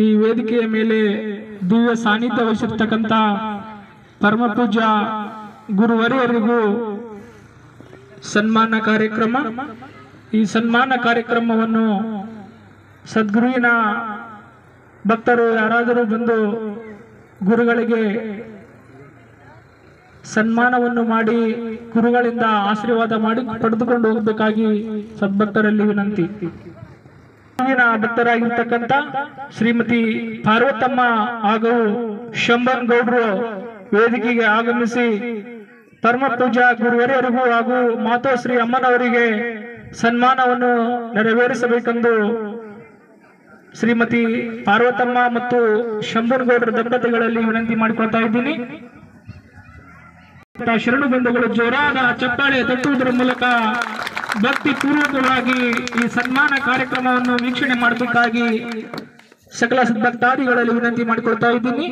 ಈ ವೇದಿಕೆಯ ಮೇಲೆ ದಿವ್ಯ ಸಾನ್ನಿಧ್ಯ ವಹಿಸಿರ್ತಕ್ಕಂಥ ಪರಮ ಪೂಜ್ಯ ಗುರುವರಿಯರಿಗೂ ಸನ್ಮಾನ ಕಾರ್ಯಕ್ರಮ. ಈ ಸನ್ಮಾನ ಕಾರ್ಯಕ್ರಮವನ್ನು ಸದ್ಗುರುವಿನ ಭಕ್ತರು ಯಾರಾದರೂ ಬಂದು ಗುರುಗಳಿಗೆ ಸನ್ಮಾನವನ್ನು ಮಾಡಿ ಗುರುಗಳಿಂದ ಆಶೀರ್ವಾದ ಮಾಡಿ ಪಡೆದುಕೊಂಡು ಹೋಗಬೇಕಾಗಿ ಸದ್ಭಕ್ತರಲ್ಲಿ ವಿನಂತಿ. ಭಕ್ತರಾಗಿರ್ತಕ್ಕಂಥ ಶ್ರೀಮತಿ ಪಾರ್ವತಮ್ಮ ಹಾಗೂ ಶಂಭನ್ ಗೌಡ್ರು ವೇದಿಕೆಗೆ ಆಗಮಿಸಿ ಪರಮ ಪೂಜಾ ಗುರುವರಿಯರಿಗೂ ಹಾಗೂ ಮಾತೋಶ್ರೀ ಅಮ್ಮನವರಿಗೆ ಸನ್ಮಾನವನ್ನು ನೆರವೇರಿಸಬೇಕೆಂದು ಶ್ರೀಮತಿ ಪಾರ್ವತಮ್ಮ ಮತ್ತು ಶಂಭನ್ ಗೌಡ್ರ ದಂಪತಿಗಳಲ್ಲಿ ವಿನಂತಿ ಮಾಡಿಕೊಳ್ತಾ ಇದ್ದೀನಿ. ಶರಣು ಬಂಧುಗಳು ಜೋರಾದ ಚಪ್ಪಾಳೆ ತಟ್ಟುವುದರ ಮೂಲಕ ಭಕ್ತಿ ಪೂರ್ವಕವಾಗಿ ಈ ಸನ್ಮಾನ ಕಾರ್ಯಕ್ರಮವನ್ನು ವೀಕ್ಷಣೆ ಮಾಡಬೇಕಾಗಿ ಸಕಲ ಭಕ್ತಾದಿಗಳಲ್ಲಿ ವಿನಂತಿ ಮಾಡಿಕೊಳ್ತಾ ಇದ್ದೀನಿ.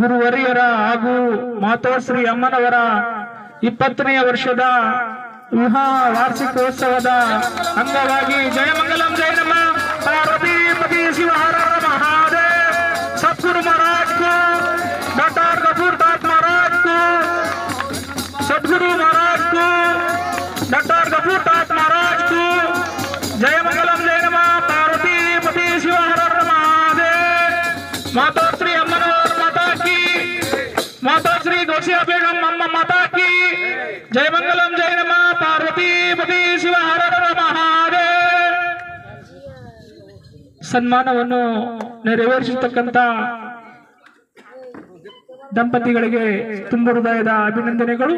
ಗುರುವರಿಯರ ಹಾಗೂ ಮಾತೋಶ್ರೀ ಅಮ್ಮನವರ 20ನೇ ವರ್ಷದ ವಿವಾಹ ವಾರ್ಷಿಕೋತ್ಸವದ ಅಂಗವಾಗಿ ಜಯಮಂಗಲಂ ಜಯ ನಮ ಪಾರ್ವತಿ ಪತಿ ಶಿವ ಹರ ಮಹಾದೇವ್ ಸದ್ಗುರು महाराज को डॉक्टर गफूरदास महाराज को सदगुरु महाराज को डॉक्टर गफूरदास महाराज को जयमंगलम जय नम पार्वती पति शिव हर महादेव माताश्री अम्मनवर माता की माताश्री गोसिया बेगम अम्मा माता की जयमंगलम जय नम पार्वती पति शिव हर महादेव. ಸನ್ಮಾನವನ್ನು ನೆರವೇರಿಸತಕ್ಕಂತ ದಂಪತಿಗಳಿಗೆ ತುಂಬ ಹೃದಯದ ಅಭಿನಂದನೆಗಳು.